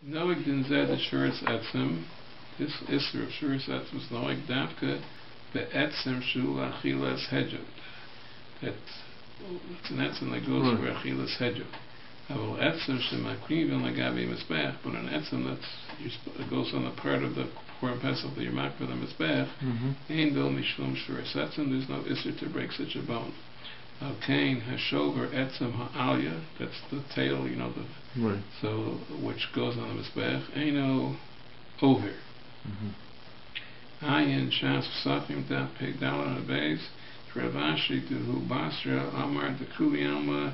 Noeg din zed the shuras etzim. This isser of shuras etzim is noeg dafka the etzim shul achilas hedjot. It's an etzim that goes for achilas hedjot. Aval etzim shemakriv and lagabi mizbech, but an etzim that goes on the part of the korban pesach that you're marked for the mizbech. Ein bil mishum shuras etzim. There's no isser to break such a bone. Al kain hashover etzim ha'alya. That's the tail, you know, so which goes on the mizbech. Eino over. Ayin shas psachim daf peg dalad abeis. Travashi to hu basra amar the kuliyama.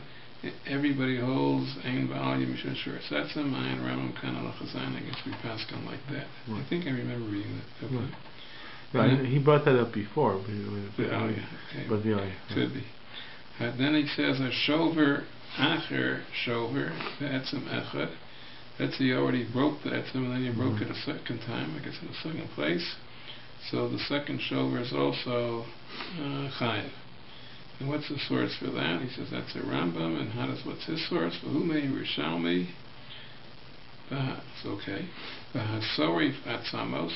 Everybody holds ein ba'alya mishum shuras etzim. Ayin ramam kan alachazayin. I guess we pass on like that. I think I remember reading that. Okay. Right. He brought that up before. The alya. Okay. But the alya. Could be. Then he says a shover acher shover the etzim echad. That's he already broke the etzim and then he broke it a second time, I guess in the second place. So the second shover is also chayiv. And what's the source for that? He says that's a Rambam. And what's his source? V'humei Rishalmi. It's okay. V'hasorif atzamos.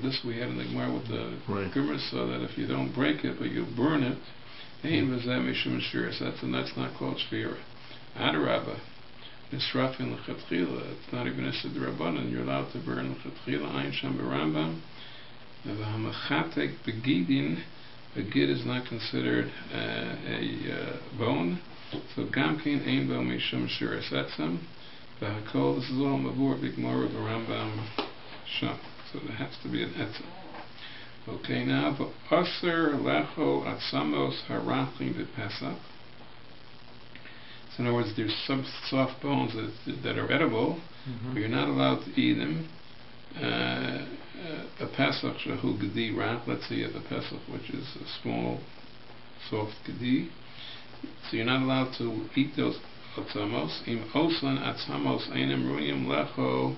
This we had in the Gemara with the Gemara, so that if you don't break it but you burn it, and that's not called shvira. Adarabba, nisrafin l'chatchila. It's not even a sidrabanan. You're allowed to burn l'chatchila. Ayin sham b'Rambam. V'hamachatek begidin. A gid is not considered a bone. So gamkin ein bo mishum shiras etzem. V'hakol. This is all mavur b'gmor b'Rambam sham. So there has to be an etzem. Okay, now v'aser lecho atzamos harachim v'pesach. So in other words, there's some soft bones that are edible, but you're not allowed to eat them. A pesach shahu gedi rach. Let's say you have a pesach which is a small, soft gedi. So you're not allowed to eat those atzamos. Im oslan atzamos einem ruim lecho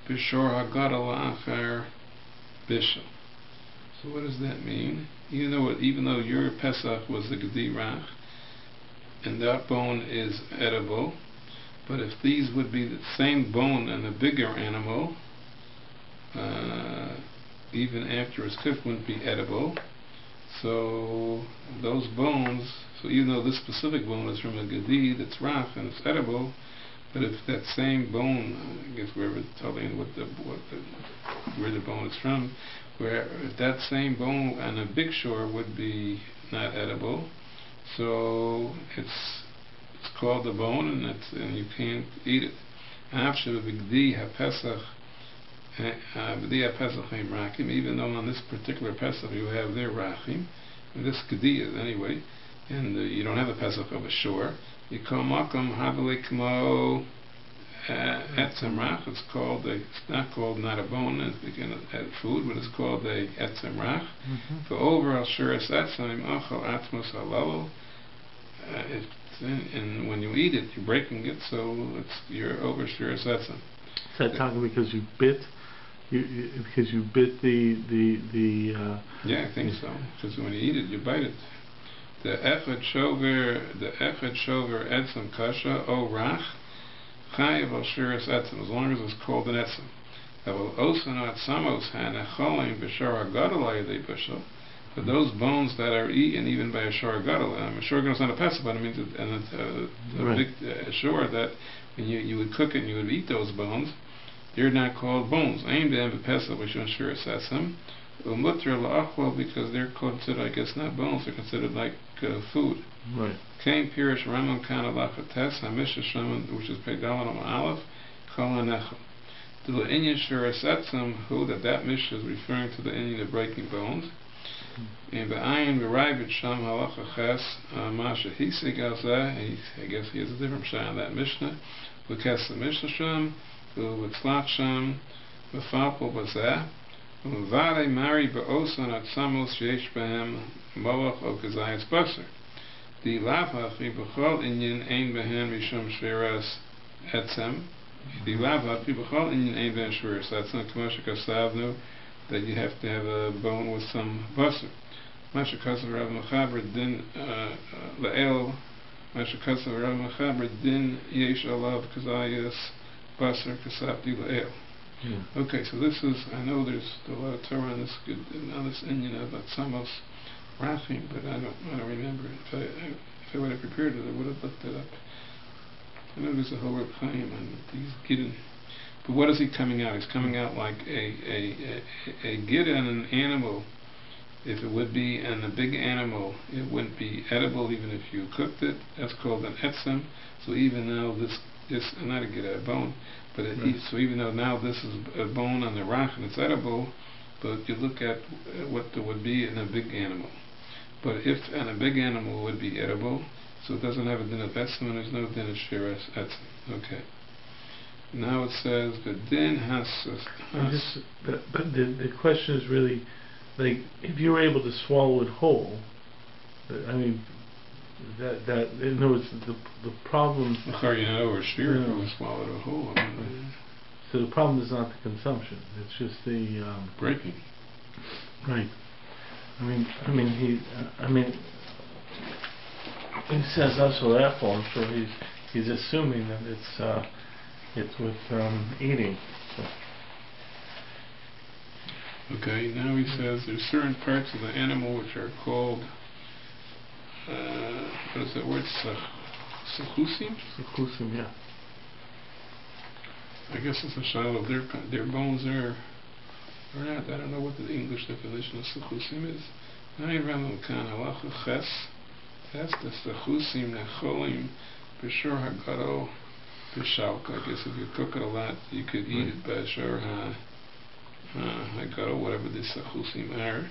b'shor hagadol la'achar bishul. So what does that mean? Even though your Pesach was the Gedi Rach, and that bone is edible, but if these would be the same bone and a bigger animal, even after it's cooked, wouldn't be edible. So those bones, so even though this specific bone is from a Gedi that's Rach and it's edible, but if that same bone, I guess wherever telling where the bone is from, where if that same bone on a big shore would be not edible, so it's called a bone and you can't eat it. Even though on this particular Pesach you have their rachim, this Gedi anyway, and you don't have a Pesach of a shore. You call makom havalik mo etzem rach. It's not called not a bone as food, but it's called a etzem rach. For over al shuras etzem achal atmos halal. And when you eat it, you're breaking it, so you're over shuras etzem. Is that talking because you bit? Because you bit the yeah, I think so. Because when you eat it, you bite it. The echad shover etzem kasha o rach chayiv al shuras etzem, as long as it's called an etzem. Aval osan atzamos hanecholim b'shor hagadol ayidei bishul. But those bones that are eaten even by a shor hagadol, a shor hagadol is not a pesach, but it means a big shor that when you would cook it and you would eat those bones, they're not called bones. Ain b'em b'pesach b'shon shuras etzem. Umutra la'achlo, because they're considered, I guess, not bones, they're considered like food. Right. Kain pirish ramam kana lachates hamisha shaman, which is pegdalan on aleph kol anechel. To the inyan shuras etzem, who that mishnah is referring to the inyan of breaking bones. And ba'ayin v'rayvit sham halacha ches masha hisig alzeh. I guess he has a different shah on that mishnah. V'kes the mishnah sham v'tzlach sham v'falpol b'zeh. V'vare mari ba'osan atzamos sheyesh b'hem moach o kazayas basar. Di lav hachi b'chol inyan ein b'hem mishum shviras etzem. Di lav hachi b'chol inyan ein b'hem shviras etzem. K'moshe kasavnu, that you have to have a bone with some basar. Masha kasav Rabbi Mechaber din la'el. Masha kasav Rabbi Mechaber din yesh alav kazayas basar kasabdi la'el. Okay, so this is, I know there's a lot of Torah on this Indian about Samos Rachim, but I don't remember it. If I would have prepared it, I would have looked it up. I know there's a whole Reb Chaim on these Gidden. But what is he coming out? He's coming out like a Gid on an animal. If it would be on a big animal, it wouldn't be edible even if you cooked it. That's called an etzem. So even though this not a Gid, a bone, but so even though now this is a bone on the rock and it's edible, but you look at what there would be in a big animal. But if on a big animal it would be edible, so it doesn't have a din of etzem and there's no din of shiras etzem. Okay. Now it says the din has. But the question is really, like, if you were able to swallow it whole, I mean, that in other words, the problem. You're not over shiur if you swallow it whole. So the problem is not the consumption; it's just the breaking. Right. I mean, he says also therefore, I'm sure he's assuming that it's with eating. So. Okay, now he says there's certain parts of the animal which are called, what is that word? Sechusim? Sechusim, yeah. I guess it's a shadow of their bones are or not. I don't know what the English definition of sechusim is. Nine Rambam Kan Halacha Ches. That's the sechusim necholim b'shor hagado b'shalka. I guess if you cook it a lot, you could eat it b'shor hagado, whatever the sechusim are.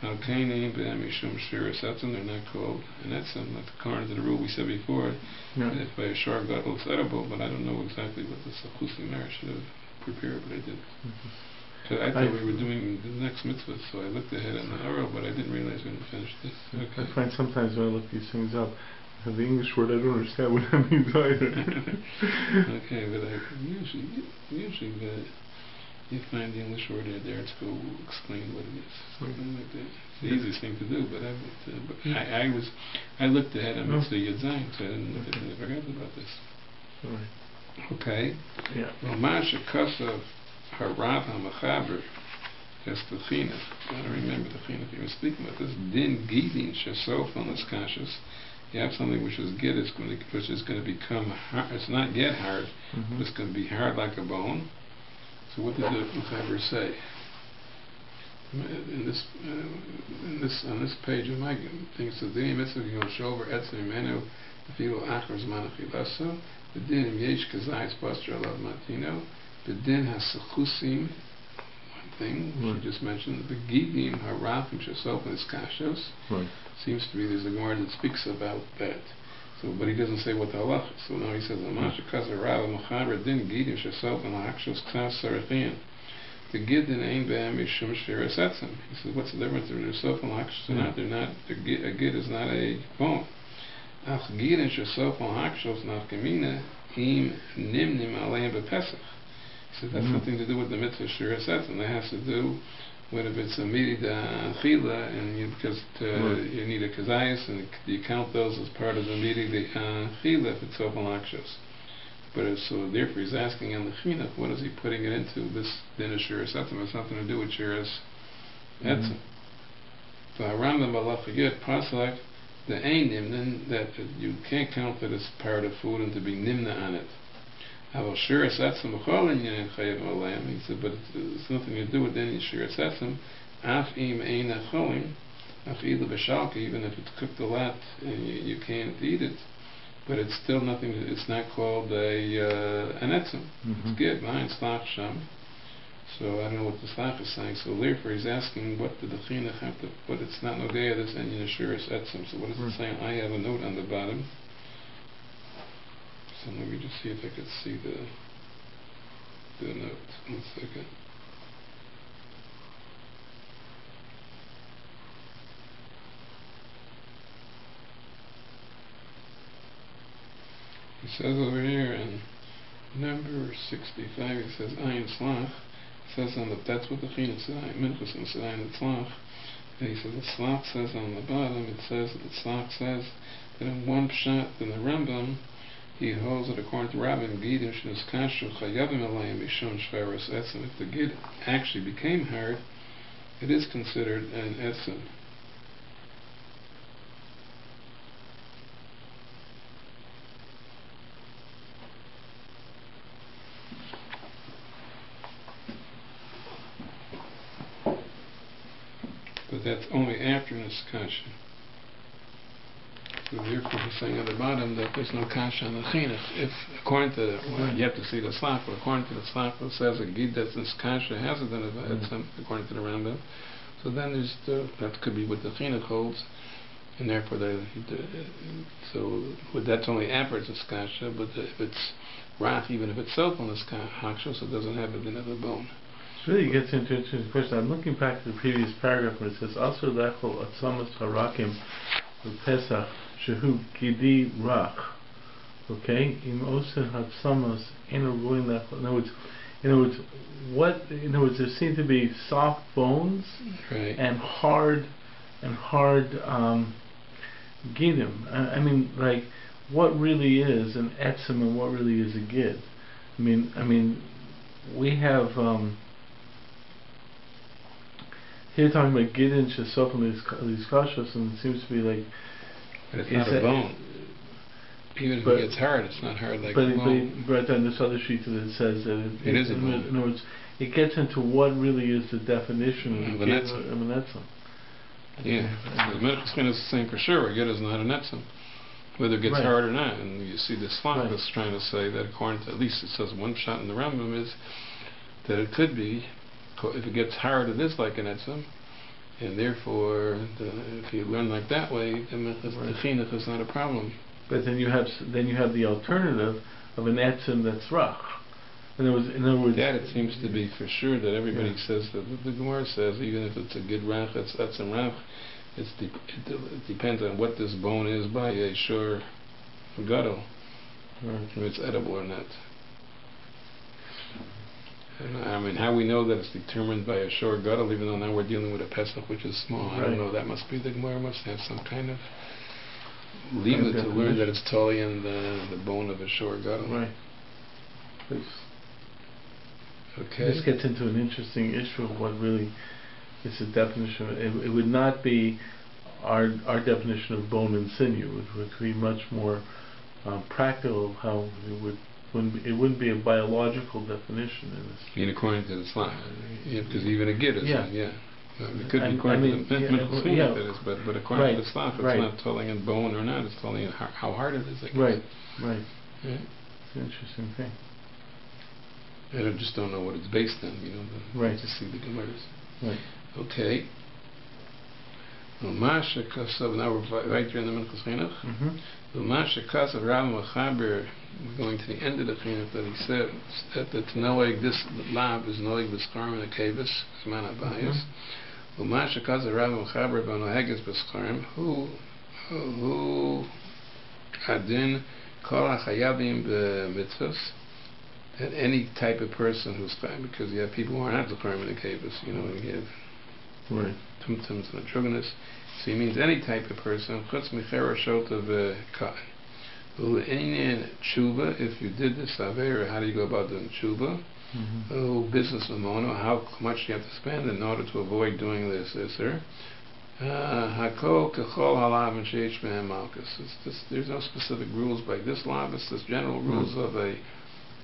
Al-Kainin b'amishum shiras etzem. They're not called an etzem. That's according to the rule we said before. If by a shor gadol it's edible, but I don't know exactly what the sechusim are. I should have prepared, but I didn't. I thought we were doing the next mitzvah, so I looked ahead on the arrow, but I didn't realize we didn't finish this. Okay. I find sometimes when I look these things up, the English word, I don't understand what that means either. Okay, but usually you find the English word there to go explain what it is, something like that. It's the easiest thing to do, but I looked ahead on mitzvah Yud Zayin, so I forgot about this. Right. Okay. Yeah. Well, Masha Kasav Harav HaMachaber, that's the chinuch. I don't remember the chinuch you were speaking about. This din gidin shesof on this conscious. You have something which is gid, which is going to become hard. It's not yet hard, but it's going to be hard like a bone. So what did the Mechaber say? On this page of my thing, it says the mitzvah yom shover etzem menu afilu achar zman achilaso the din yesh kazayis bastra alav matino the din has sechusim. One thing she just mentioned, the gidim harafim shesofim iskashos. Seems to be there's a gemara that speaks about that. So, but he doesn't say what the halachik. So now he says, "Amasha kazer rav mechaber din gidim shesofim lahakshos k'sas sarachin." The gidin ain't be'am mishum shiras etzem. He says, what's the difference between shesofim and lahakshos? They're not. A gid is not a bone. Ach gidin shesofim lahakshos nafkamina im nimnim aleim bepesach. He said that's nothing to do with the mitzvah shiras etzem. That has to do with if it's a midida chila, and because you need a kazayas, and you count those as part of the midida chila if it's open lakshos. But so therefore he's asking on the chinuch, what is he putting it into? This din of shiras etzem has nothing to do with shiras etzem. So Rambam halacha yud pasak the ein nimna, that you can't count that as part of food and to be nimna on it. He said, but it's nothing to do with any shiras etzem. Af im ein acholim, af ila b'shalka, even if it's cooked a lot and you can't eat it, but it's still nothing. It's not called an etzem. It's good. Mine slach sham. So I don't know what the slach is saying. So therefore he's asking, what did the chinuch have to? But it's not no gaya this and shiras etzem. So what is it saying? I have a note on the bottom. So let me just see if I could see the note. 1 second. He says over here in number 65, he says Ayin Slach. It says on that's what the chinuch said, Minchas and said Ayin Slach. And he says the Slach says on the bottom, it says that the Slach says that in one pshat in the Rambam, he holds it according to Rabbi Gidim Shnis Kashu Chayavim Alayim Mishon Shveris Etzem. If the gid actually became hard, it is considered an etzem. But that's only after discussion. So therefore he's saying at the bottom that there's no kasha on the chinuch. If according to you have to see the slach, but according to the slach it says a gid that's this kasha has it, then it's according to the Rambam. So then there's that could be what the chinuch holds, and therefore so that's only after it's kasha. But if it's rach, even if it's self on this kasha, so it doesn't have it in the bone. It really gets into an interesting question. I'm looking back to the previous paragraph where it says also lechol atzamas harakim Pesach shehu gidi rach. Okay, im osen hatzamas eno ruin lechol. In other words, there seem to be soft bones and hard gidim. I mean, like, what really is an etzem and what really is a gid? I mean, we have. Here talking about gidin shesof and these kashas, and it seems to be like. But it's not a bone. Even if it gets hard, it's not hard like a bone. But then this other sheet that says that it is a bone. In other words, it gets into what really is the definition of an etzem. Yeah, the Minchas Chinuch is saying for sure a gid is not an etzem, whether it gets hard or not. And you see this slide is trying to say that according to, at least it says one shot in the Rambam is that it could be. If it gets hard, it is like an etzem, and therefore, if you learn like that way, the chinuch is not a problem. But then you have the alternative of an etzem that's rach. In other words, that it seems to be for sure that everybody says that the Gemara says even if it's a good rach, it's etzem rach. It depends on what this bone is by a sure gadol, if it's edible or not. I mean, how we know that it's determined by a short gadol, even though now we're dealing with a pesach which is small. I don't know. That must be the Gemara must have some kind of limit to learn that it's totally in the bone of a short gadol. Right. Please. Okay. This gets into an interesting issue of what really is the definition. It would not be our definition of bone and sinew, which would be much more practical. How it wouldn't be a biological definition in this. You mean according to the slach? Yeah, because even a gid is it could be according to the Minchas Chinuch that is, but according to the slach, it's not telling in bone or not. It's telling in how hard it is. I guess. Right. Yeah. It's an interesting thing. I just don't know what it's based on. To see the Gemaras. Right. Okay. Masha Kasav. Now we're right here in the Minchas Chinuch. The Masha Kasav Rabbi Mechaber. We're going to the end of the chinuch that he said that the noeg, this lab is noeg b'scharim and a kavis zman habayis. U'masha kaza Rabbi Mechaber b'noeges b'scharim who adin kol hachayavim b'mitzvos, that any type of person who's because you have people who are not b'scharim and a kavis, you have tumtums and atruganis. So he means any type of person chutz michera shota v'ka'in. Tshuva, if you did this avera, how do you go about doing tshuva? Business mamono, how much do you have to spend in order to avoid doing this? Hakol kechol halav and sheish behem malchus. There's no specific rules by this lav. It's just general rules of a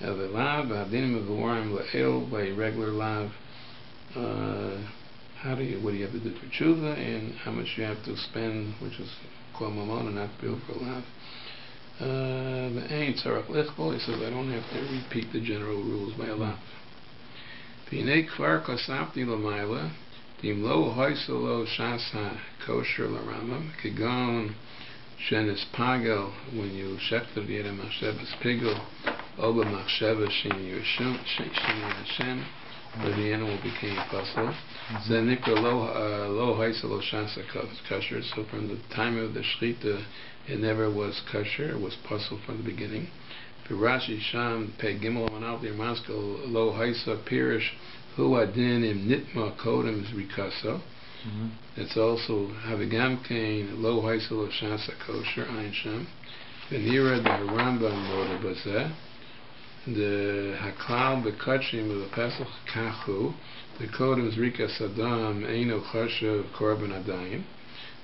lav. Hadinim mevurim le'el by a regular lav. What do you have to do for tshuva, and how much you have to spend, which is kol mamono, not bill for lav. He says I don't have to repeat the general rules by a lot. Kosher l'ramam kigon shenis pagel, when you shechted the edem machshavas pigel oba machshavas shin Hashem, where the animal became puzzle. Then nikra lo haisa lo shasa kosher. So from the time of the shechita, it never was kosher. It was puzzle from the beginning. Rashi Sham Pe Gimel Manal Maskal Lo Haisa Pirish Hu Adin Im Nitma Kodem is Rikaso. It's also Havigam Kain Lo Haisa Lo Shasa Kosher Ein Sham. the Nira the Rambam Moda Bazeh, the Haklal Bekachim of the Pesach Kachu, the Kodem Zrika Saddam Eino Chashav Korban Adayim,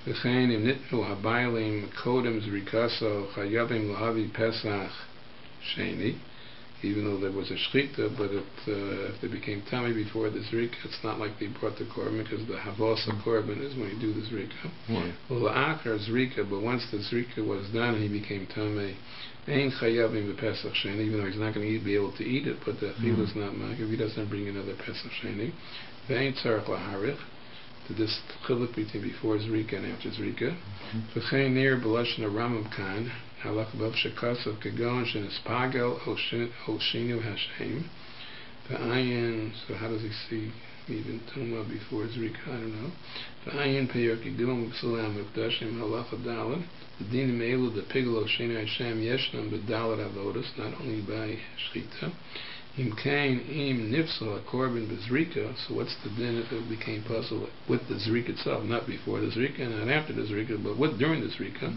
the Chain Im Nitnu Habaylim Kodem Zrikaso Chayavim Lahavi Pesach Sheni, even though there was a shchita, but if they became tummy before the zrika, it's not like they brought the korban, because the havasa korban is when you do the zrika. Well, the akar zrika, but once the zrika was done and he became tummy, ein chayavim b'pesach sheni, even though he's not going to be able to eat it, but the achil is not makir, he doesn't bring another pesach sheni. Ve'ein tzarech laharich, to this chiluk between before zrika and after zrika. V'chein nir b'lashon Ramam kan, halach b'av shekasav kegon shenispagel o shinu Hashem. The ayin, so how does he see even Tumah before Zrika? I don't know. The ayin peyok yigdilum v'sulam v'kdashim halach adalad. The dinim elu the pigel o shinu Hashem yeshnam b'dalad avodas, not only by shchita. Im kain im nifsal a korban b'zrika. So what's the din if it became puzzle with the zrika itself, not before the zrika and not after the zrika, but during the zrika?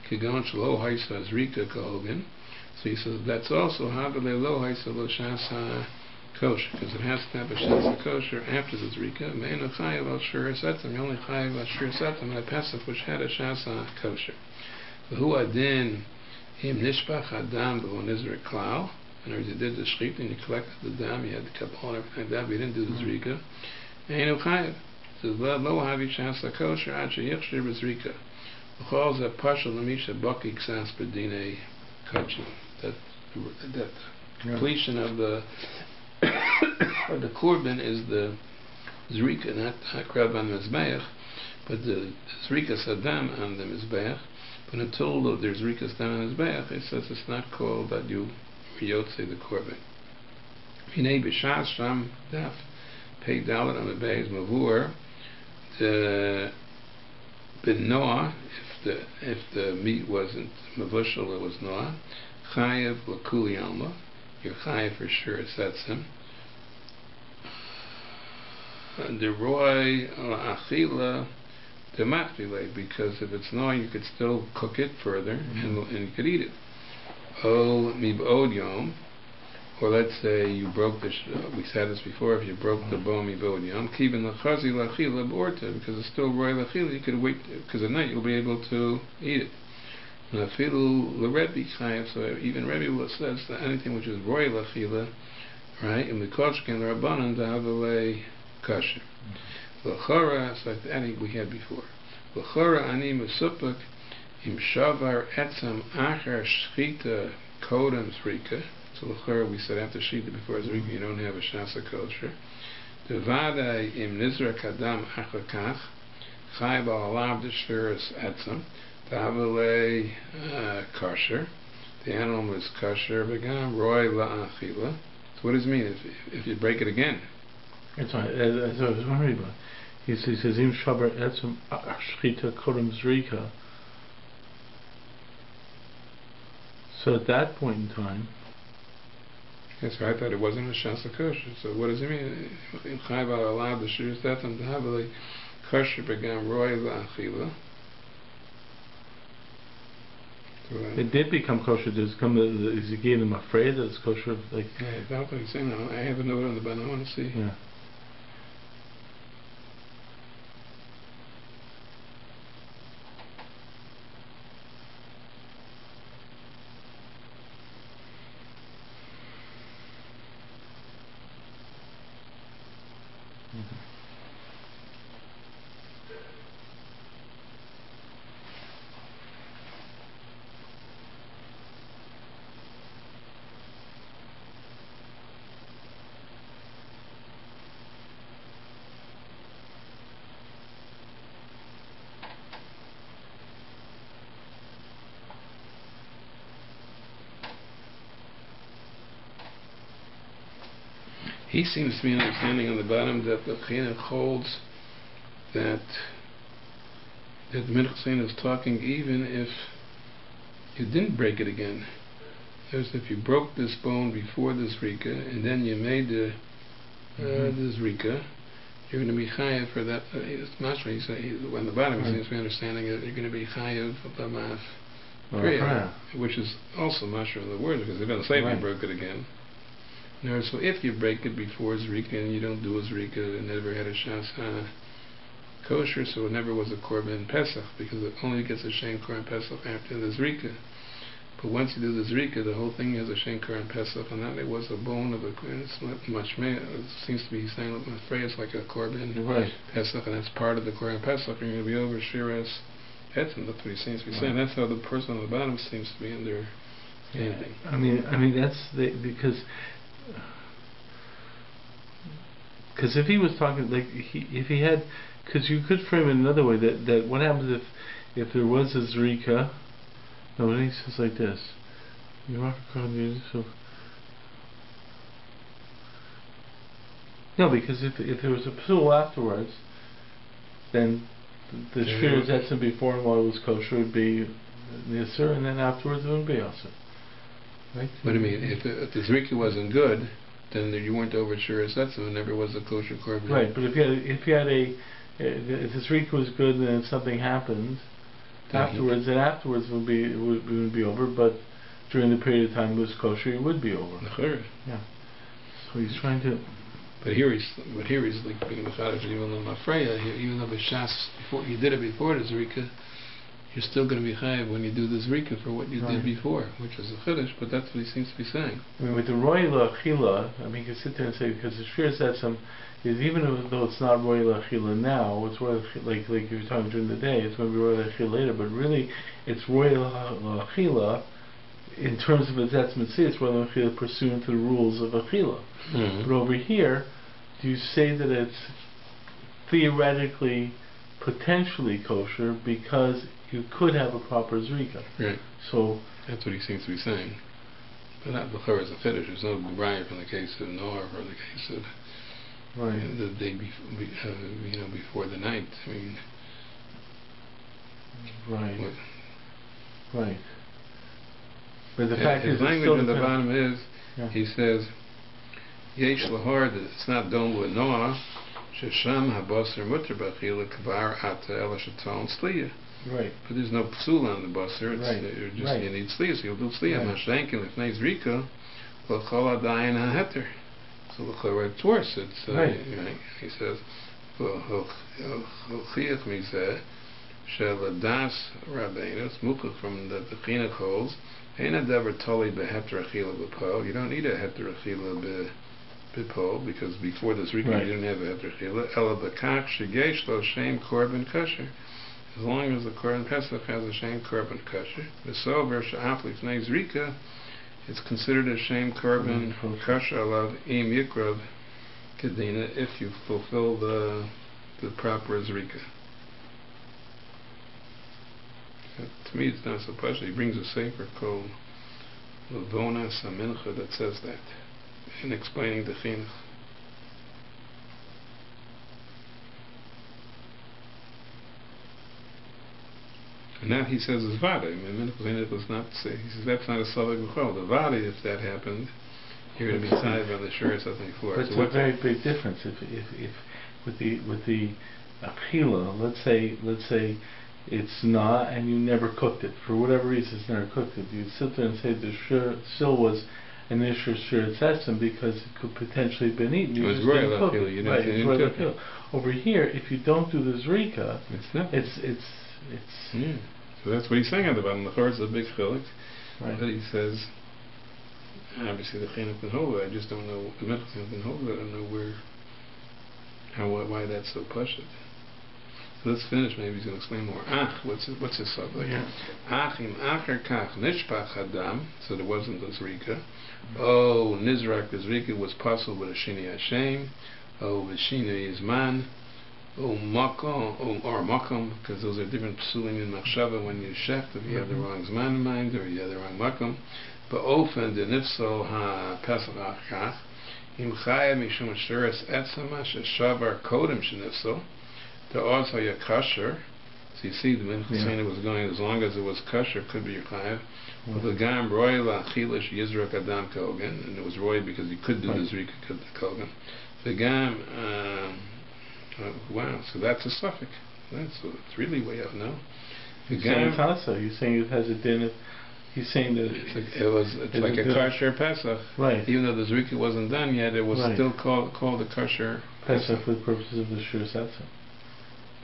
Kegon shlo haisa zrika kahogan. So he says that's also habele lo haisa lo shasa kosher, because it has to have a shasa kosher after the zrika. Me'enu chayav al shur setim, you only chayav al shur setim at Pesach, which had a shasa kosher. V'hu adin im nishpach adam b'lo nizrek klal. In other words, you did the shchita and you collected the dam, you had the kabbalah and everything like that, but you didn't do the zrika. Me'enu chayav. It says lo havi shasa kosher ad sheyichshir b'zrika. V'chol zeh pashal l'misha baki ksas b'dinei kachim. That completion of the or the korban is the zrika, not hakrav on mizbeach, but the zrika sadam on the mizbeach. But until there's zrika sadam on the mizbeach, it says it's not called that you yotze the korban. Hinei b'shas sham daf pei dalet on the beis mavur the b'noah, if the meat wasn't mavushal, it was noah. Chayev l'kuli alma, you're chayev for sure, it sets him. The roy achila demachile, because if it's no, you could still cook it further and you could eat it. O mib'od yom, or let's say you broke the, we said this before, if you broke the bone mib'od yom, kibin l'chazi l'achila b'orta, because it's still roy l'achila, you could wait, because at night you'll be able to eat it. And afilu l'Rebbe chayav, so even Rebbe says that anything which is roy l'achila, right, and the koshken l'rabbanan d'havalei kosher. L'chora, so any we had before. L'chora ani mesupak im shavar etzam achar shchita kodem zrika. So l'chora we said after shchita before zrika you don't have a shasa kosher. Devadai im nizrak adam achar kach chayav alav d'shviras etzam. Tavalei kosher. The animal is kosher. Begam roy la'achila. So what does it mean if you break it again? That's right. As I was wondering about. He says im shabar etzem shchita kodem zrika. So at that point in time. Yes, right. I thought it wasn't a shasa kosher. So what does it mean? In chayv alav d'shviras etzam tavalei kosher. Begam roy la'achila. It did become kosher. Does he gave them afraid that it's kosher? Like, yeah, that's what he's saying now. I have a note on the bottom. I want to see. Yeah. He seems to be understanding on the bottom that the Chinuch holds that the Minchas Chinuch is talking even if you didn't break it again. There's if you broke this bone before the zrika and then you made the zrika, you're going to be chayav for that. It's mashma. He said on the bottom he seems to be understanding that you're going to be chayav prayer, which is also masher in the words, because it doesn't say if you broke it again. No, so if you break it before Zrika and you don't do a Zrika, it never had a Shas kosher, so it never was a Korban Pesach, because it only gets a Shem Korban Pesach after the Zrika. But once you do the Zrika, the whole thing has a Shem Korban Pesach, and that it was a bone of a Korban. It's not much more. It seems to be saying with my phrase like a Korban Pesach, and that's part of the Korban Pesach, and you're going to be over Shiras Etzem. That's what he seems to be saying. That's how the person on the bottom seems to be understanding. I mean that's because if he was talking like if he had, because you could frame it another way, that what happens if there was a Zrika. No, he says like this. No, because if there was a psul afterwards, then the shviras etzem before and while it was kosher would be nisur, and then afterwards it would be also. Right? What do you mean? If the Zrika wasn't good, then you weren't over shviras etzem, it never was a kosher korban. Right, but if the Zrika was good and then something happened afterwards, then afterwards would be over, but during the period of time it was kosher, it would be over. Yeah. So he's trying to. But here he's like being mechadish even though mafreya, even though b'shas before you did it before the zrika, you're still going to be chayav when you do the zrika for what you did before, which is a chiddush. But that's what he seems to be saying. I mean, with the royal achila, I mean, you can sit there and say, because the shviras etzem is, even though it's not royal achila now, it's royal like you were talking during the day, it's going to be royal achila later. But really, it's royal achila in terms of its etzem. It's royal achila pursuant to the rules of achila. But over here, do you say that it's theoretically, potentially kosher because you could have a proper zrika? Right. So that's what he seems to be saying. But not before as a fetish. There's no riot from the case of Noah or the case of the day before the night. I mean. Right. But the fact his is, language at the bottom is, he says, Yesh lahar, that it's not done with Noah, shesham habasar mutter b'achila kvar ata ela shaton sliya. Right. But there's no psul on the basar. It's you need sliya, so you'll do sliya. Mashenkin lifnei zrika, l'chol adayin haheter. So l'chol it's worse. It's he says, l'chiyach mizeh sheladas rabbeinu smukach from the chinuch holds. Ain't a dever toli beheter achila b'po. You don't need a heter achila b'po because before the zrika you didn't have a heter achila. Ela b'kach shegesh lo shem korban kosher. As long as the korban pesach has a shem korban kosher, the sober she'af lifnei zrika, it's considered a shem korban kosher alav im yikrav kedina if you fulfill the proper zrika. To me, it's not so special. He brings a sefer called Levona Samincha that says that in explaining the chinuch. And that he says is vada. I mean, Minchas was not say. He says that's not a savik b'chol. The vada, if that happened, you're going to be tied by the shur something for. But it's a very big difference. If with the achila, let's say. It's not, and you never cooked it. For whatever reason, it's never cooked it. You sit there and say the still was an issue sure etzem because it could potentially have been eaten. You it was royal achila. You didn't cook it. Over here, if you don't do the zrika, it's. So that's what he's saying at the bottom. The chor is a big chilik. Right. But he says, obviously the chinuch can hold it. I just don't know the Minchas can hold it. I don't know why that's so pashut. So let's finish. Maybe he's going to explain more. What's his subject? Im acher kach nishpach hadam. So there wasn't the zrika. Nizrak the zrika was possible with a shini Hashem. V'shini is man. Makom or makom, because those are different psulim in machshava when you shecht. If you have the wrong zman in mind or you have the wrong makom. But often the nifso ha pesach achach. Im chaya mishum asheres etzema sheshavar kodem shenifso. To also your kosher, so you see the Minchas was going as long as it was kosher, could be your chayav. But the gam roy la chilish yizrak adam kogan, and it was roy because you could do the zrika kogan. The gam, wow, so that's a suffix. It's really way up now. He's saying it's also. He's saying it has a din of. He's saying that it's like a kosher Pesach. Right. Even though the Zrika wasn't done yet, it was still called a kosher Pesach for the purposes of the Shur Satsa.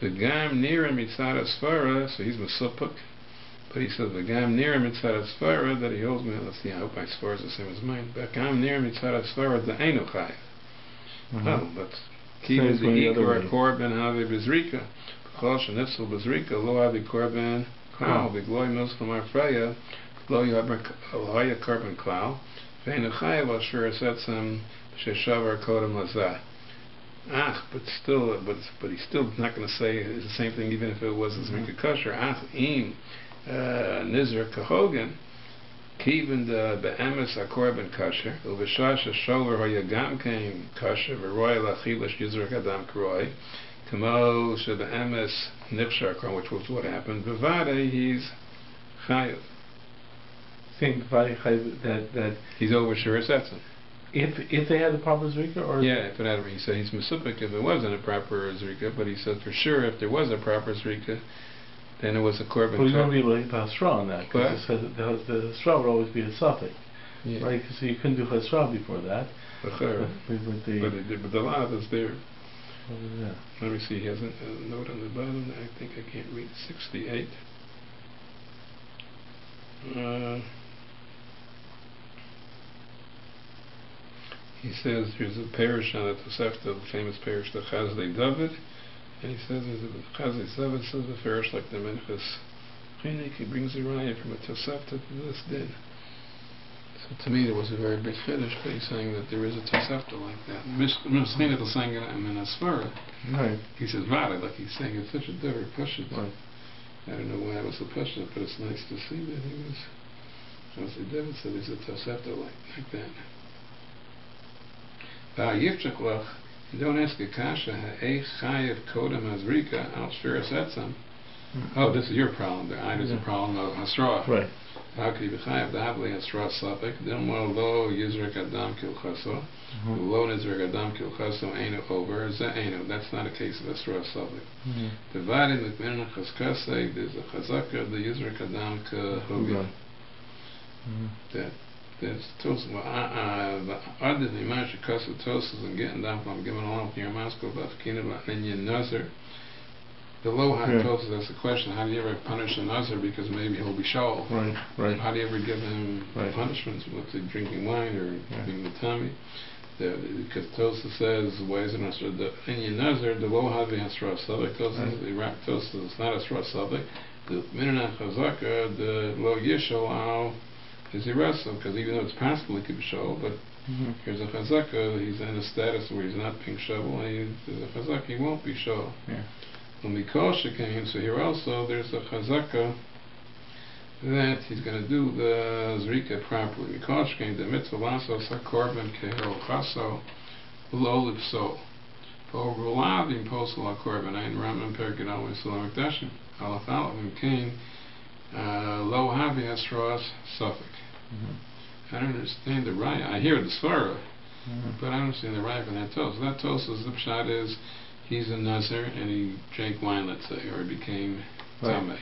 The Gam Nira Mitzad Asfara, so he's Mesupuk. But he says, the Gam Nira Mitzad Asfara, that he holds me. Let's see, I hope my Sfara is the same as mine. But Gam Nira Mitzad Asfara, the Einu Chayiv. Oh, let's keep the Ikor Korban Havi Bezrika. B'chol Shenitzel Bezrika, Lo Havi Korban Klal, B'gloi Milskum Arfreya, Lo Yohaya Korban Klal, Ve'einu Chayiv Asher Setzem Sheshavar Kodem Lazah. But he's still not going to say the same thing, even if it was a Zrika Kosher. Im Nizra Kahogan, Kivin the Be'emes HaKorban Kosher, Uveshash HaShover HaYagam Kain Kosher, V'roy L'Achilash Yizrak Adam Kroi, Kamo Shebe'emes Nichshar Korban, which was what happened. B'vadei, he's Chayiv. Saying B'vadei Chayiv that he's over Shur Setzim. If they had the proper Zrika, or if it had, he said he's Mesupik if it wasn't a proper Zrika, but he said for sure if there was a proper Zrika, then it was a Korban. Well, you don't be able to have Hasra on that, because the Hasra would always be a suffix, right? So you couldn't do Hasra before that. But the law is there. Yeah. Let me see, he has a note on the bottom, I think I can't read, 68. He says there's a parish on the Tosefta, the famous parish, the Chazdei David, and he says there's a Chazdei David says the parish like the Minchas Chinuch. He brings a raya from a Tosefta to this din. So to me it was a very big finish, but he's saying that there is a Tosefta like that. Minchas Chinuch is saying it in a Svara. Right. He says Vada, like he's saying it's such a different Pashut. Right. I don't know why it was a Pashut, but it's nice to see that he was Chazdei David said there's a Tosefta like that. Don't ask a kasha ha'eich chayev kodem azrika al shviras etzem. Oh, this is your problem. There's a problem of hasra. Right. How could you be chayev d'havli hasra safek? Dilma lo yizrek adam kilchaso. Lo nizrek adam kilchaso einu over. Einu. That's not a case of hasra safek. Divided l'kmin chaskasei. There's a chazaka the yizrek adam kahogan. That's toast. Other than Masha Kasa toast and getting down from giving along with your Moscow about Kina about Ninyan Nazar. The low high toast, that's the question. How do you ever punish a Nazar because maybe he'll be shol? Right. How do you ever give him punishments? What's he drinking wine or being the tummy? Because Tosa says, why is it Nazar? The Ninyan Nazar, the low high has Shra Savik. Tosa, the Iraq Tosa is not a Shra Savik. The Minanach Chazaka, the low Yishol is irrational, because even though it's possible he could be shovel, but here's a chazaka, he's in a status where he's not being shovel, and there's a chazaka, he won't be shovel. When Mikosha came, so here also there's a chazaka that he's going to do the zrika properly. Mikosha came, the mitzvah lasso sakorban kehel chaso lo lipso. Overlavim posel akorban ein ramen pergadol and salam akdashim alafalavim came lo havi hasras suffix. I don't understand the raya. I hear the svara, but I don't understand the raya from that toast. That toast is the pshat is he's a nazir and he drank wine, let's say, or he became tamei.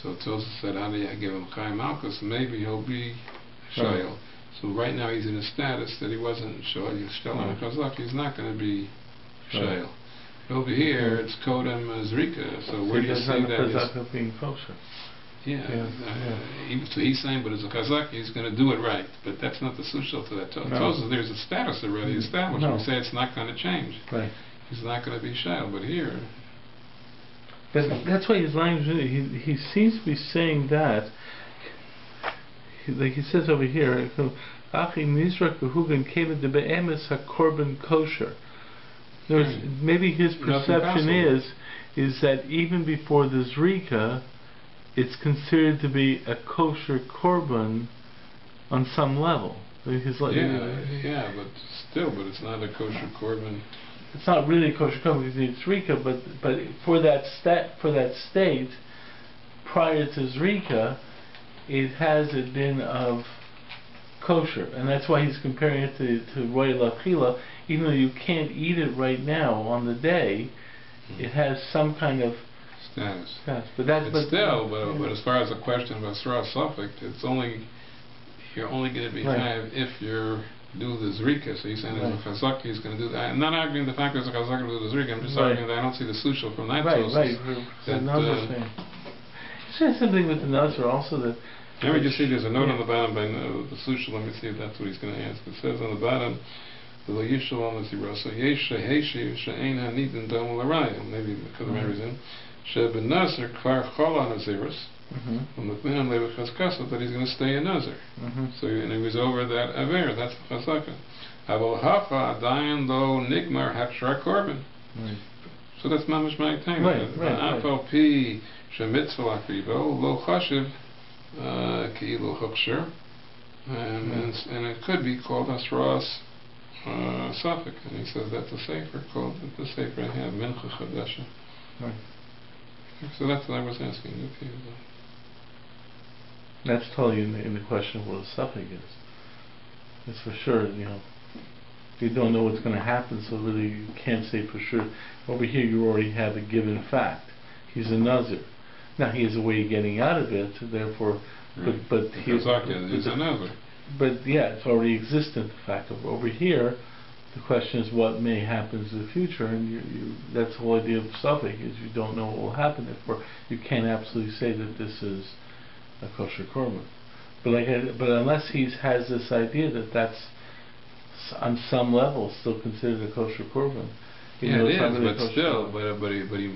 So toast said, how do you give him chai malchus? Maybe he'll be shoyel. So right now he's in a status that he wasn't shoyel. He's still on chazak. He's not going to be shoyel. Over here it's kodem zrika. So where do you see that? Is being kosher. So he's saying, but as a Kazakh, he's going to do it right. But that's not the sushal to that. There's a status already established. We say it's not going to change. Right. He's not going to be shayl. But here, but that's why his language. He seems to be saying that. Like he says over here, kosher. Maybe his perception is that even before the zrika, it's considered to be a kosher korban on some level. But still, but it's not a kosher korban. It's not really a kosher korban because it's zrika, but for that state, prior to zrika, it has a din of kosher, and that's why he's comparing it to roy lachila. Even though you can't eat it right now on the day, it has some kind of Status. But as far as the question of Asra Suffix, you're only going to be chayav if you're do the zrika. So he's saying there's a chazaka, he's going to do that. I'm not arguing the fact there's a chazaka to do the zrika. I'm just arguing that I don't see the sushal from that source. There's something with the nazar also that. Let me just see. There's a note on the bottom by the sushal. Let me see if that's what he's going to ask. It says on the bottom, the lo yishal on the zira. So yesha heishi she'ein hanidin dom l'rayim. Maybe because of my reason. Sheben nazar kvar chola naziris. From the man levi chazkasa that he's going to stay in nazar. So and he was over that aver. That's the chazaka. Avol hacha adayin lo nigmar hafshar korban. So that's mamash my time. Afal pi shemitzvah akrivo lo chashiv ki'ilu chuksher, and it could be called asras suffix. And he says that's a sefer called the sefer I have Minchas Chinuch. So that's what I was asking. Okay. That's totally in the question of what a suffix is. It's for sure, you don't know what's going to happen, so really you can't say for sure. Over here you already have a given fact. He's a nazir. Now he has a way of getting out of it, therefore, but he's a nazir. But yeah, it's already existent. The fact of over here, the question is what may happen in the future, and that's the whole idea of suffix is you don't know what will happen. Therefore, you can't absolutely say that this is a kosher korban. But unless he has this idea that that's on some level still considered a kosher korban. Yeah, it is, but still, but the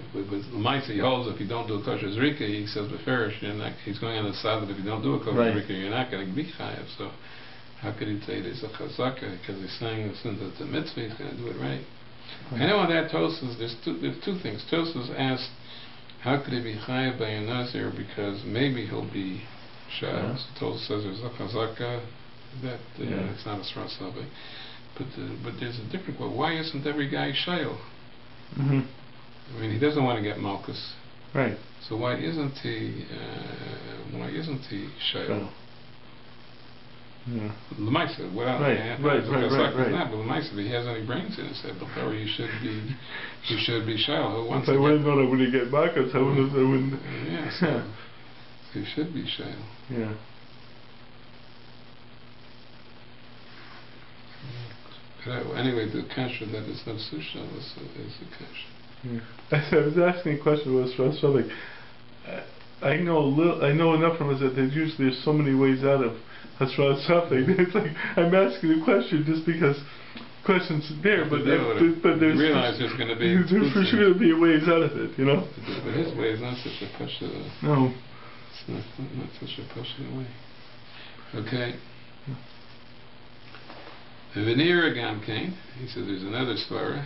mitzvah he holds if you don't do a kosher zrika, he says beferish, he's going on the side that if you don't do a kosher zrika, you're not going to be chayav. So how could he say there's a chazaka? Because he's saying since it's a mitzvah, he's going to do it right. I know on that Tosas, there's two things. Tosas asked, how could he be chayav by a nazir? Because maybe he'll be chayav. So Tosas says there's a chazaka that it's not a srasavik. But there's a different one. Why isn't every guy shayl? I mean, he doesn't want to get malchus. Right. So why isn't he shayl? L'maisa, without right. But l'maisa, if he has any brains in his head, before you should be shayl. Who wants if I wouldn't know that when you get malchus, I wouldn't. Yeah. So he should be shayl. Yeah. Anyway, the kasha that is no susha is the kasha. I was asking a question about something. I know enough from us that there's so many ways out of Hasra something. It's like I'm asking the question just because questions there, but there's realize there's going to be for sure going to be ways out of it, But his way is not such a pasha. No, it's not such a pasha way. Okay. Venera Gamkain, he said there's another svara.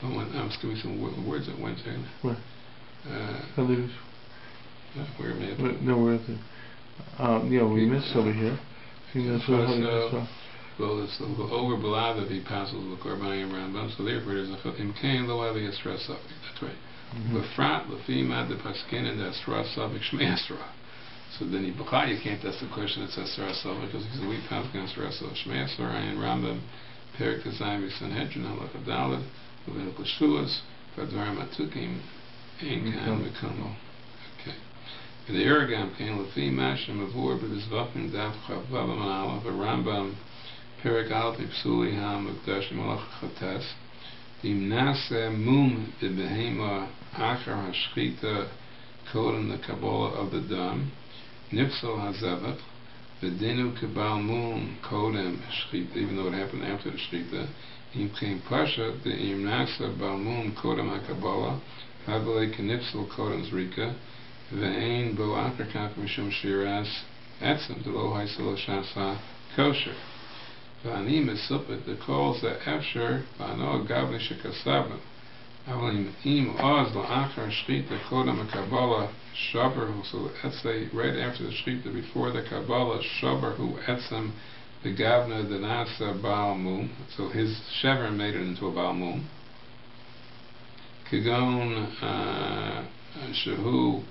I'm just giving some words that went there. Where? Where may it no, where is it? We missed over here. Well, it's over Balada he passes the Korban Rambam, so therefore there's a Imkain lo ali Asra Suffix. That's right. Lefrat, Lefima, the Paskin, and the Asra Suffix, Shmei Asra. So then you can't ask the question that says Asra Suffix because he's a weak Paskin Asra Suffix, Shmei Asra, and Rambam, Perik Tazayim, Sanhedrin, Halakha Dalad, Levinical Shulas, Fadvar Matukim, Enkan, Mikomo. Okay. The Eragam came Lefi Mashim Avur, but his Vapim Dav Chavavam Aleph, a Rambam, Perik Alti Psuli Ham, Mukdash Malach Chates, Dimnase Mum, the Behema, Achar Hashchita, Code in the Kabbalah of the Dam, Nipsal Hazavat, the Dinu Kabal Mum, Kodem Shchita, even though it happened after the Shchita, Im came Pasha, the Imnasa Balmum, Kodem HaKabbalah, Havale Knipsal Kodem Zrika, Ve'ein Bo Akrakak Mishum Shiras, Etzem, the Lo Haisel Shasa, Kosher. Va'ani Mesupet, the calls that Efsher, Va'ano Gavli Shekasabim, Avalim Im Oz, La'achar Shchita, Kodem HaKabbalah, Shaber, so Etzei, right after the Shchita, before the Kabbalah, Shaber, who Etzem, the Gavna, the Nasa Baal Mum, so his Shever made it into a Baal Mum. Kigon Shahu,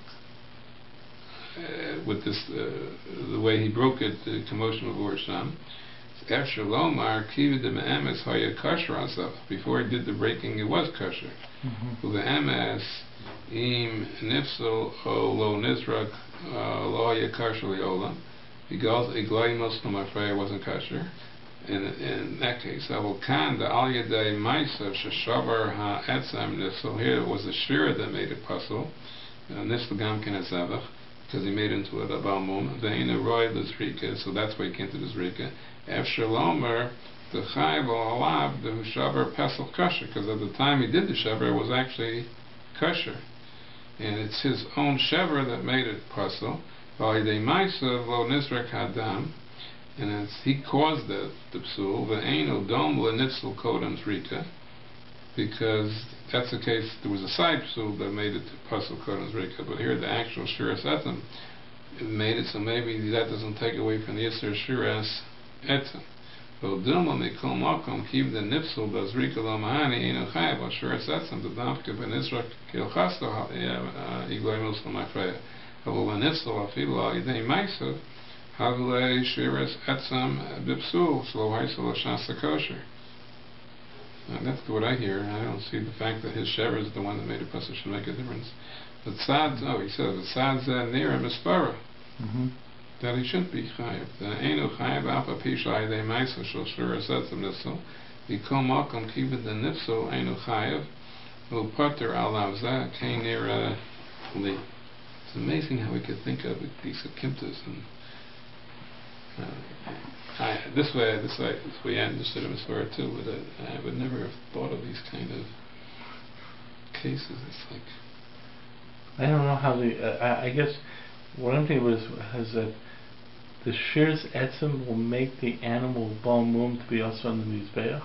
with this, the way he broke it, the commotion of Orsham. After Lomar, Kiva de Me'emes Haya Kosher Asav. Before he did the breaking, it was kosher. The Emes Im Nifsel O Lo Nizrak Lo Haya Kosher Liolam. Because Iglai Muslim Afreya wasn't kosher. In that case, Avokan the Al Yadei Maisav Sheshavar Ha Etzam Nifsel. Here it was the Shira that made it puzzle. Nifsel Gamkin Azavach. Because he made into it a Balmum. Ve'ina Roy Lizrika. So that's why he came to the Zrika. After Lomer, the Chayv Alav, the Shavar Pesach Kosher, because at the time he did the Shavar, it was actually kosher. And it's his own Shavar that made it Pesach. V'alidei Maisav Lo Nizrak Hadam, and he caused the Psul, Ve'eino Dom L'Nitzl Kodam Zrika, because that's the case, there was a side Psul that made it to Pesach Kodam Zrika, but here the actual Shiras Etzem made it, so maybe that doesn't take away from the Yisr Shiras Etzem. But Dilma Mikol Makom Kiv the Nipsul Bazrika Lo Mahani Eino Chayav Shiras Etzem the Damka Ben Israel Kilchasto Igloi Muslim Afreya. However, when Nipsul Afilo Yidei Maisav Havulei Shiras Etzem Bipsul Slo Haisel Shasa Kosher. That's what I hear. I don't see the fact that his Shever is the one that made a pasuk should make a difference. But Tzad, he says, Tzad Zed Nira Mispara. That he shouldn't be chayiv. The Einu chayiv Alpha Pisha Aydei Maisa Shal Shura Setzim Nifsel. Yikol Malkom Kibbut the Nifsel Einu chayiv. Ul Pater Alav Zeh Kein Nira Li. It's amazing how we could think of these akimtas and this way I understood him as far too, but I would never have thought of these kind of cases. It's like I don't know how I guess what I'm thinking is that the Shiras Etzem will make the animal bone mum to be also on the Mizbeach.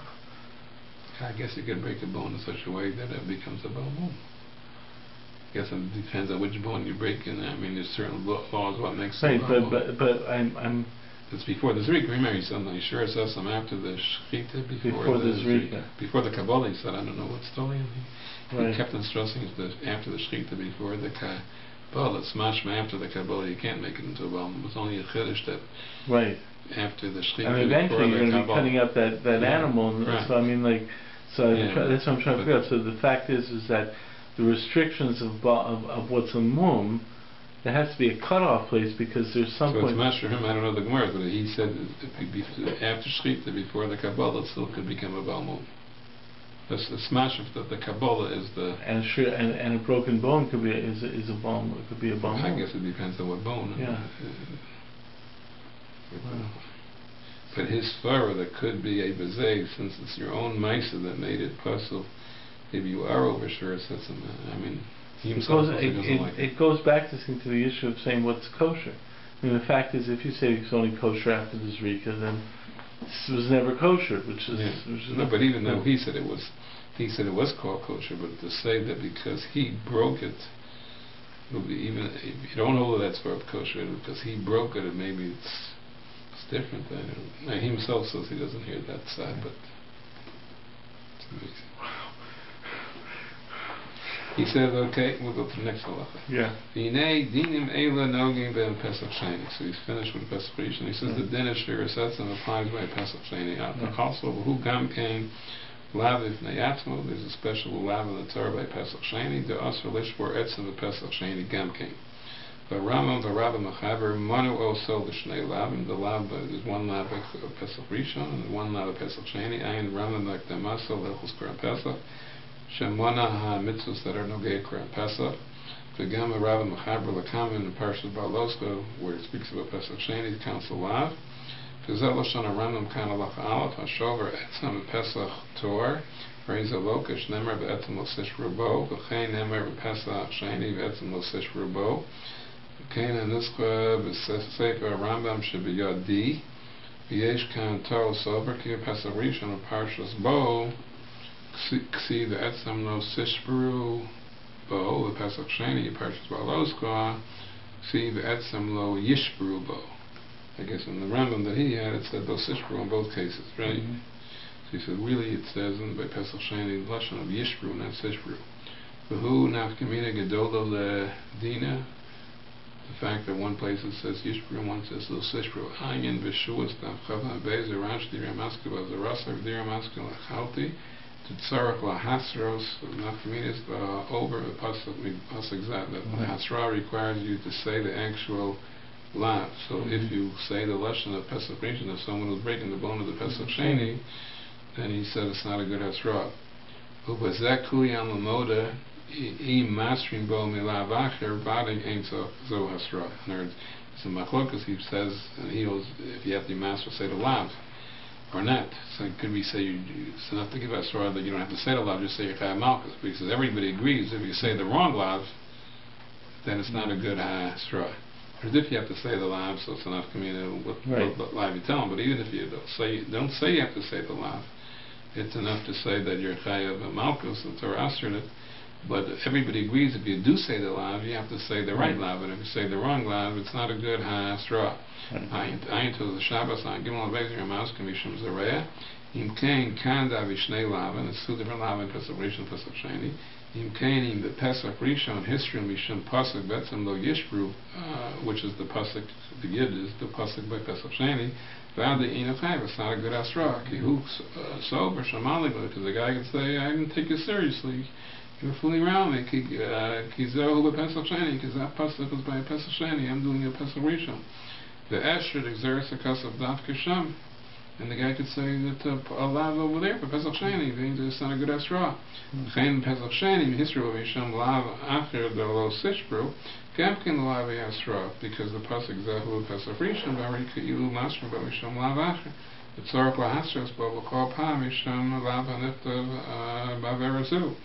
I guess you could break a bone in such a way that it becomes a bone mum. I guess it depends on which bone you break in. I mean, there's certain laws what makes right, a bone mum. But I'm it's before the Zrika. Remember, he said, he sure says some after the Shechita, before the Zrika. Before the Kabbalah, he said, I don't know what story. He right. kept on stressing after the Shechita, before the Kabbalah. It's mashma after the Kabbalah, you can't make it into a Baal. It's only a Chiddush that right. after the Shechita. And eventually you're going to be cutting up that animal. And right. so I mean, like, so that's what I'm trying to figure out. So the fact is that the restrictions of what's a mum, there has to be a cutoff place because there's some point. So it's for him. I don't know the Gemara, but he said after Shechita, before the Kabbalah, it still could become a Baal mum. The smash of the Kabbalah is the and a broken bone could be is a bone. It could be a bone. I guess it depends on what bone. Yeah. But his svara, that could be a bezeg, since it's your own Maisa that made it possible. Maybe you are over sure it's I mean, he himself it goes back to the issue of saying what's kosher. I mean, the fact is, if you say it's only kosher after the Zrika, then this was never kosher, which is no. But even though he said it was called kosher, but to say that because he broke it, even if you don't know that's for kosher, because he broke it, maybe it's different. I don't know. He himself says he doesn't hear that side, but it's amazing. He says, okay, we'll go to the next halacha. Yeah. So he's finished with Pesach Rishon. He says the din of Shiras Etzem applies by Pesach Sheni. Also, who gam came lav if neyatzmo. There's a special lav in the Torah by Pesach Sheni. The asr lishbor etzem of Pesach Sheni gam came. But Ramam v'Rabbi Mechaber manu also the shnei lav. And the lav, there's one lav of Pesach Rishon and one lav of Pesach Sheni. Ayin Ramam v'Akdamaso lechus Koran Pesach. Shemona ha-mitzvos that are nogei Koran Pesach. V'gam Rabbi Mechaber l'kam in the Parshas Baloska, where it speaks about Pesach Sheni, the council lav. V'zel l'shon ha-ramam kan halacha aleph ha-shover etzem v'Pesach tor v'reiza lokesh nemer v'etzem l'sish rubo v'chein nemer v'Pesach Sheni v'etzem l'sish rubo v'chein ha-niskha v'sefer Rambam shebiyad di v'yesh kan tol sober ki v'Pesach Rishon v'Parshas Bo Ksi the etzem lo sishbru bo the Pesach Sheni Parshas Baloska. Ksi the etzem lo yishbru bo. I guess in the Rambam that he had, it said lo sishbru in both cases, right? So he said really it says in by Pesach Sheni the lashon of yishbru, not sishbru. V'hu nafkamina gedolo le dina The fact that one place it says Yishbru and one says Lo Sishbru. Ayin Vishuas Dam Chavan Bezer Rash Dira Maska Bazarasa Dira Maska Lachalti to Tzarek La Hasros Nafkaminis over the Pasuk Zat that Hasra requires you to say the actual lav. So if you say the Lashon of Pesach Rishon of someone who's breaking the bone of the Pesach Sheni, then he said it's not a good Hasra. But was that Kuyan Lamoda mastering bo milav acher bading ain't so hasra. In other words, it's a machlokas. He says, and he knows if you have to master say the lav or not. So could we say it's enough to give hasra that you don't have to say the lav, just say your chayav malchus? But he says everybody agrees if you say the wrong lav, then it's not a good hasra. As if you have to say the lav, so it's enough community what lav you tell them. But even if you don't say you have to say the lav, it's enough to say that you're chayav malchus, the Torah ashered it. But everybody agrees if you do say the lav, you have to say the right lav, and if you say the wrong lav, it's not a good ha'asra. Ayin to the Shabbos on Gimel Bezer Yamaus Kamishim Zareya. Im Kain Kanda Vishnei Lav, and it's two different lav in Pesach Rishon, Pesach Sheni. Im Kain in the Pesach Rishon history Mishum Pasuk Betzem Lo Yishbru, which is the Pasuk, the Yid is the Pasuk by Pesach Sheni. V'ad Ina Chayv, it's not a good ha'asra. Ki hu sober shamalik, because the guy can say, I didn't take you seriously. You're fooling around me. Because that pasuk was by a Pesach Sheni. I'm doing a Pesach Rishon. The Esher exerts a cus of Daf Kisham. And the guy could say that a lav over there for Pesach Sheni. It's not a good Esra. Chen Pesach Sheni, history of Yisham lav acher the lo sishbru. Gamkin lav Esra. Because the pasuk zahu Pesach Rishon, Bari Keilu Masra B'Yisham lav acher. The Tzorach lahasras B'V'Kol Pam Yisham lav haniftav B'Verazu.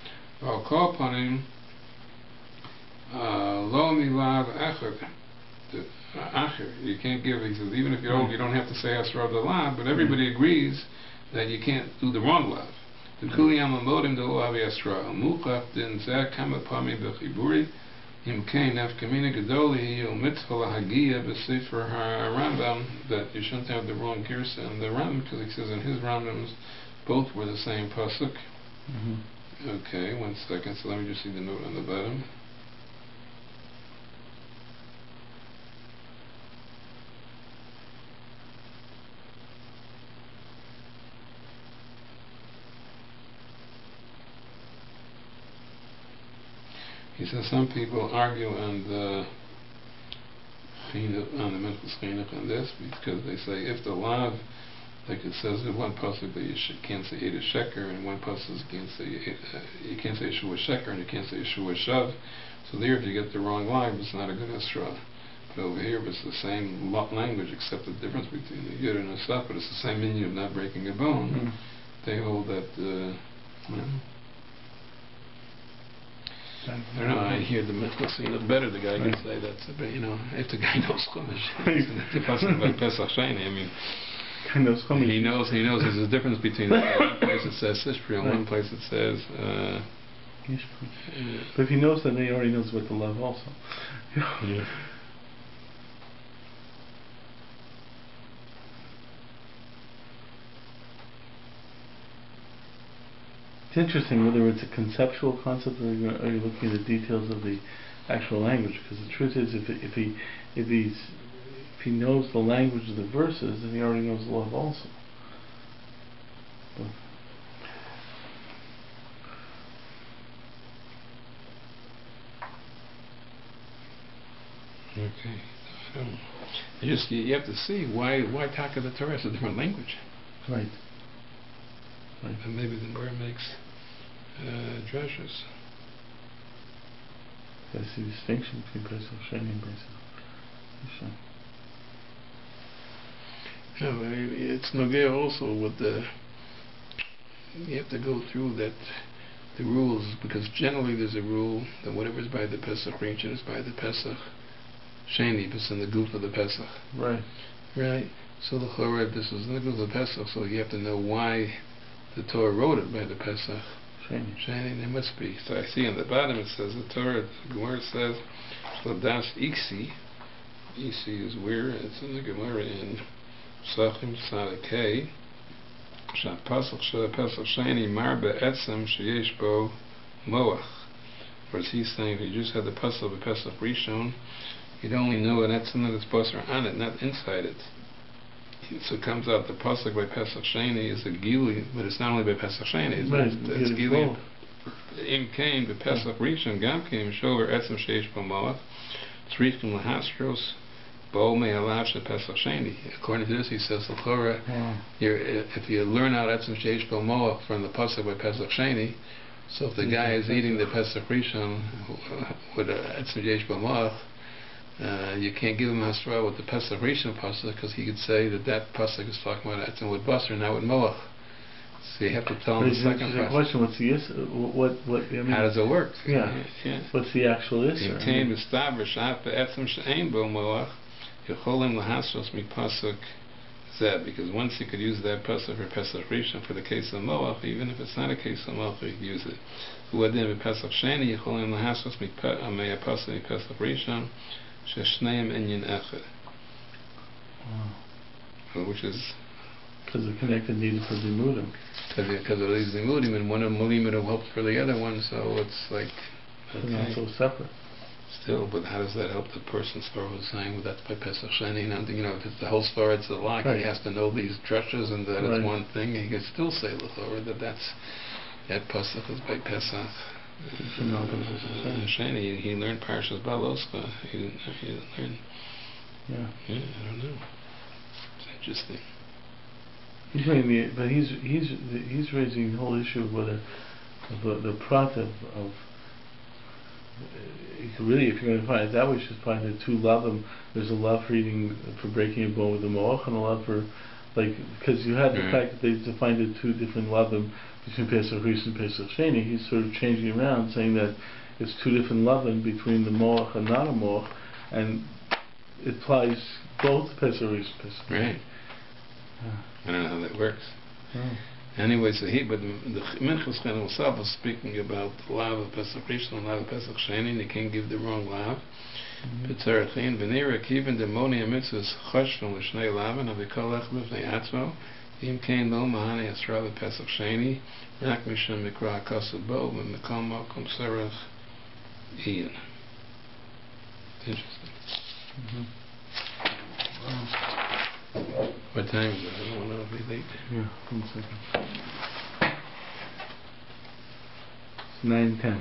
I'll call upon him lo milav echad acher. You can't give, he says, even if you're old, you don't have to say asra the lav, but everybody agrees that you can't do the wrong lav. The kuliyam amodim de lo avi asra muchaf din zeh kama pami bechiburi im kain nafkamina gedoli o mitzvah lahagia b'sefer ha-Rambam, that you shouldn't have the wrong girsa and the Rambam, because he says in his Rambams both were the same pasuk. Okay, 1 second, so let me just see the note on the bottom. He says some people argue on the Minchas Chinuch on this, because they say if the lav, like it says in one pasuk that you can't say Eid Sheker, and one pasuk you can't say Yeshua Sheker, and you can't say Yeshua Shav. So there, if you get the wrong line, it's not a good Esra. But over here, it's the same language, except the difference between the Yud and the Saf, but it's the same meaning of not breaking a bone. They hold that. I don't know. I hear the mitzvah better. The guy can say that's if the guy knows Chumash, the pasuk by Pesach Sheni. I mean. He knows there's a difference between one place it says Sishpri and one place it says but if he knows that, he already knows what to love also. Yeah. It's interesting whether it's a conceptual concept or are you looking at the details of the actual language, because the truth is if he knows the language of the verses, then he already knows the love also. Okay. You have to see why Taka the Torah is a different language. Right. And maybe the Gemara makes drushes. That's the distinction between Pesach Sheni and Pesach Rishon. No, it's nogea also with you have to go through the rules, because generally there's a rule that whatever is by the Pesach Rishon is by the Pesach Sheni, it's in the goof of the Pesach. Right. So the Chorah, this is in the goof of the Pesach, so you have to know why the Torah wrote it by the Pesach Sheni. There must be. So I see on the bottom it says the Torah, the Gemara says, Shlodas Iksi. Iksi is where? It's in the Gemara in Sachim Sadekei. Shapasach Shapasach Sheni Mar Be'etzem Sheyesh Bo Moach. Whereas he's saying if you just had the Pasach Rishon, You'd only know an etzem that is basar on it, not inside it. So it comes out the pasuk by Pesach Sheni is a gili, but it's not only by Pesach Sheni. It's gili. Im came by Pesach Rishon Gam came shover etzem sheish b'moach tzrichim lahastros bo me'alav she Pesach Sheni. According to this, he says l'chora, if you learn out etzem sheish b'moach from the pasuk by Pesach Sheni, so if the guy is eating the Pesach Rishon with etzem sheish b'moach, you can't give him hasra with the Pesach Rishon pasuk because he could say that pasuk is talking about etzem with basar, not with moach. So you have to tell him the second pasuk. Question: what's the what? I mean, how does it work? Yeah. What's the actual issue? Because once you could use that pasuk for Pesach Rishon for the case of moach, even if it's not a case of moach, you could use it. Pesach Sheni yicholim lahasros mipasuk mipasach Rishon sheshneim inyan echad, which is because they're connected, needed for limudim. Because of these limudim, and one of them limudim helps for the other one, so it's like they're not so separate. Still, but how does that help the person? Svara was saying, well, that's by Pesach Sheni, and if it's the whole Svara, it's the lock. Right. He has to know these drushes, and that is one thing. He could still say l'chora that pasuk is by Pesach. Sheni, he learned Parshas Baloscha. He learned. Yeah, I don't know. It's interesting. He's raising the whole issue of whether the prat of really, if you're going to find it that way, you should find the two lavim. There's a lav for breaking a bone with the moach, and a lav for because you had the fact that they defined the two different lavim between Pesach Rishon and Pesach Sheni. He's sort of changing around, saying that it's two different lavim between the moach and not a moach, and it applies both Pesach Rishon and Pesach Sheni. Right. I don't know how that works. Anyway, so the Minchas Chinuch himself was speaking about the lav of Pesach Rishon and lav of Pesach Sheni, and you can't give the wrong lav. B'tzarachin v'nira kiven demoni mitzvahs chashvan l'shnei lavin avikolach b'vnei atzmo im kein lo mahani asra v'Pesach Sheni rak misham mikra akasu bo v'mikol mokom serach iyan. Interesting. What time is it? I don't want to be late. Yeah, 1 second. It's 9:10.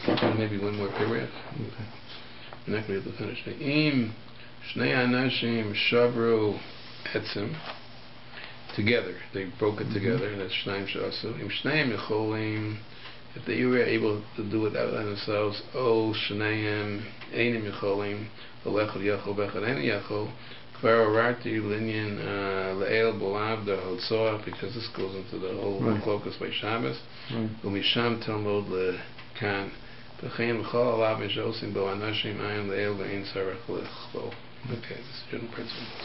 Okay, maybe one more paragraph. Okay. We're not going to be able to finish it. Im shnei anashim shavru etzim. Together, they broke it together. That's shnaim shasu. Im shneim yecholim. If they were able to do it out on themselves, oh shneim einim yecholim. V'lechol yachol v'echad ein yachol. Because this goes into the whole clokus by Shabbos. Umisham Talmud lekan. Okay, this is general principle.